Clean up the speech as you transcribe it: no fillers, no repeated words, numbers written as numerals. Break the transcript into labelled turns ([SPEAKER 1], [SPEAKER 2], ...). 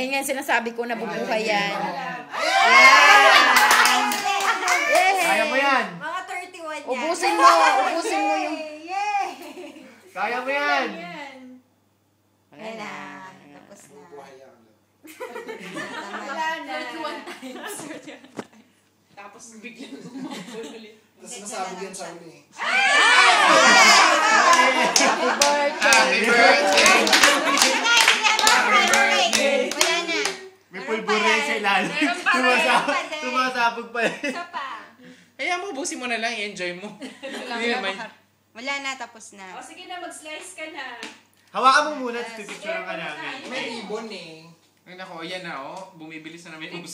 [SPEAKER 1] Yan nga sinasabi ko, nabubuhay yan.
[SPEAKER 2] Kaya mo yan.
[SPEAKER 3] Mga 31 yan.
[SPEAKER 1] Ubusin mo yung...
[SPEAKER 2] Kaya mo yan.
[SPEAKER 3] Ayan na. Tapos na.
[SPEAKER 4] Wala na. 31 times. Tapos biglang umabol ulit.
[SPEAKER 5] Tapos nasabog yan sa uli.
[SPEAKER 1] Happy birthday!
[SPEAKER 2] Happy birthday!
[SPEAKER 3] Wala na.
[SPEAKER 2] May pulbure sa ilalim. Sumasabog pa rin.
[SPEAKER 3] Isa pa.
[SPEAKER 6] Kaya mo, busin mo na lang, i-enjoy mo. Hindi naman.
[SPEAKER 3] Wala na, tapos na.
[SPEAKER 4] O sige na, mag-slice ka na.
[SPEAKER 2] Hawakan mo muna, pipicturean ka namin.
[SPEAKER 5] May ribbon eh.
[SPEAKER 6] Ay nako, yan na oh. Bumibilis na namin uso.